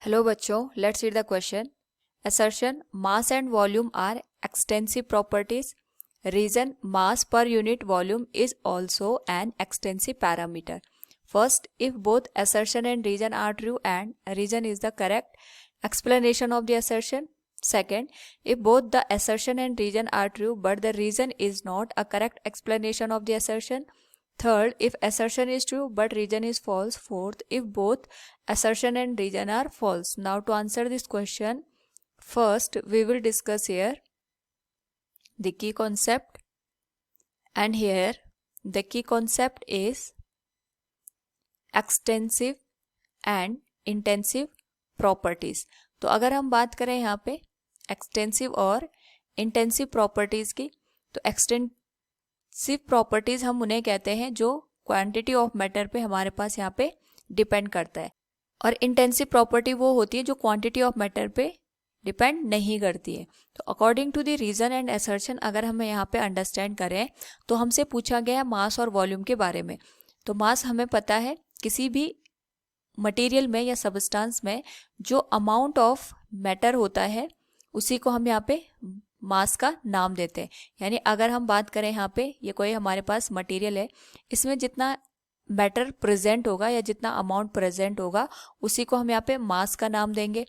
Hello बच्चों, let's read the question. Assertion mass and volume are extensive properties. Reason mass per unit volume is also an extensive parameter. First, if both assertion and reason are true and reason is the correct explanation of the assertion. Second, if both the assertion and reason are true but the reason is not a correct explanation of the assertion. Third, if assertion is true but reason is false. Fourth, if both assertion and reason are false. Now to answer this question, first we will discuss here the key concept, and here the key concept is extensive and intensive properties. तो अगर हम बात करें यहाँ पे extensive और intensive properties की, तो एक्सटेंसिव प्रॉपर्टीज हम उन्हें कहते हैं जो क्वांटिटी ऑफ मैटर पे हमारे पास यहाँ पे डिपेंड करता है, और इंटेंसिव प्रॉपर्टी वो होती है जो क्वांटिटी ऑफ मैटर पे डिपेंड नहीं करती है. तो according to the reason and assertion अगर हमें यहाँ पे अंडरस्टैंड करें तो हमसे पूछा गया है मास और वॉल्यूम के बारे में. तो मास हमें पता है किसी भी मटेरियल में या सबस्टांस में जो अमाउंट ऑफ मैटर होता है उसी को हम यहाँ पे मास का नाम देते हैं. यानी अगर हम बात करें यहाँ पे ये कोई हमारे पास मटेरियल है, इसमें जितना मैटर प्रेजेंट होगा या जितना अमाउंट प्रेजेंट होगा उसी को हम यहाँ पे मास का नाम देंगे.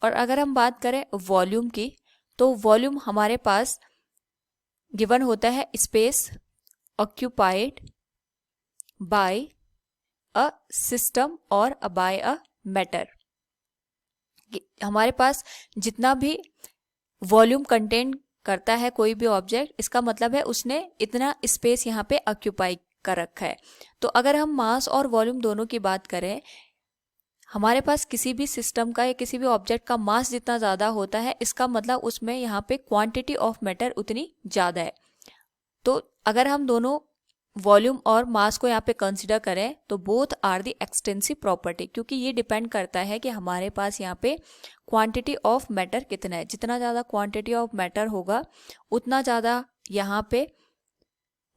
और अगर हम बात करें वॉल्यूम की, तो वॉल्यूम हमारे पास गिवन होता है space occupied by a system और बाय अ मैटर. हमारे पास जितना भी वॉल्यूम कंटेन करता है कोई भी ऑब्जेक्ट, इसका मतलब है उसने इतना स्पेस यहाँ पे ऑक्यूपाई कर रखा है. तो अगर हम मास और वॉल्यूम दोनों की बात करें, हमारे पास किसी भी सिस्टम का या किसी भी ऑब्जेक्ट का मास जितना ज़्यादा होता है, इसका मतलब उसमें यहाँ पे क्वांटिटी ऑफ मैटर उतनी ज़्यादा है. तो अगर हम दोनों वॉल्यूम और मास को यहाँ पे कंसिडर करें तो both are the extensive property, क्योंकि ये डिपेंड करता है कि हमारे पास यहाँ पे क्वांटिटी ऑफ मैटर कितना है. जितना ज़्यादा क्वांटिटी ऑफ मैटर होगा उतना ज़्यादा यहाँ पे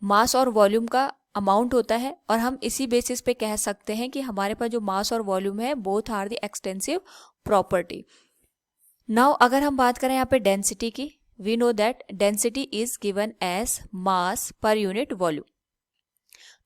मास और वॉल्यूम का अमाउंट होता है. और हम इसी बेसिस पे कह सकते हैं कि हमारे पास जो मास और वॉल्यूम है both are the extensive property. Now अगर हम बात करें यहाँ पे डेंसिटी की, we know that density is given as mass per unit volume.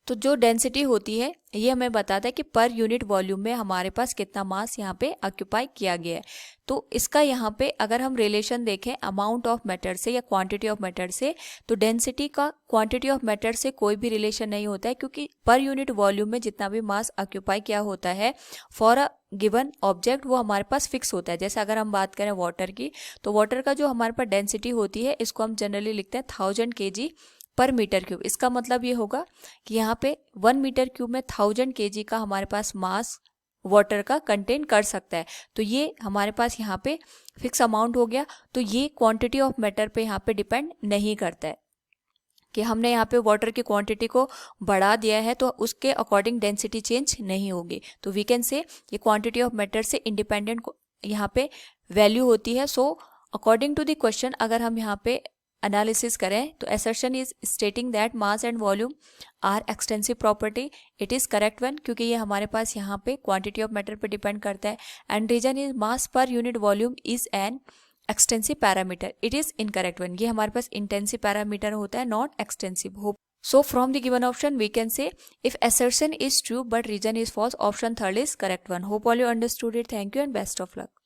तो जो डेंसिटी होती है ये हमें बताता है कि पर यूनिट वॉल्यूम में हमारे पास कितना मास यहाँ पे ऑक्यूपाई किया गया है. तो इसका यहाँ पे अगर हम रिलेशन देखें अमाउंट ऑफ मैटर से या क्वांटिटी ऑफ मैटर से, तो डेंसिटी का क्वांटिटी ऑफ मैटर से कोई भी रिलेशन नहीं होता है, क्योंकि पर यूनिट वॉल्यूम में जितना भी मास ऑक्यूपाई किया होता है फॉर अ गिवन ऑब्जेक्ट वो हमारे पास फिक्स होता है. जैसे अगर हम बात करें वाटर की, तो वाटर का जो हमारे पास डेंसिटी होती है इसको हम जनरली लिखते हैं 1000 kg पर मीटर क्यूब. इसका मतलब ये होगा कि यहाँ पे 1 मीटर क्यूब में 1000 kg का हमारे पास मास वाटर का कंटेन कर सकता है. तो ये हमारे पास यहाँ पे फिक्स अमाउंट हो गया. तो ये क्वांटिटी ऑफ मैटर पे यहाँ पे डिपेंड नहीं करता है कि हमने यहाँ पे वाटर की क्वांटिटी को बढ़ा दिया है तो उसके अकॉर्डिंग डेंसिटी चेंज नहीं होगी. तो वी कैन से ये क्वांटिटी ऑफ मैटर से इंडिपेंडेंट यहाँ पे वैल्यू होती है. So according to the question अगर हम यहाँ पे एनालिसिस करें तो assertion is stating that mass and volume are extensive property. It is correct one, क्योंकि ये हमारे पास यहाँ पे क्वांटिटी ऑफ मैटर पे डिपेंड करता है. And reason is mass per unit volume is an extensive parameter. It is incorrect one. ये हमारे पास इंटेंसिव पैरामीटर होता है, not extensive. Hope so from the given option we can say if assertion is true but reason is false, option third is correct one. Hope all you understood it. Thank you and best of luck.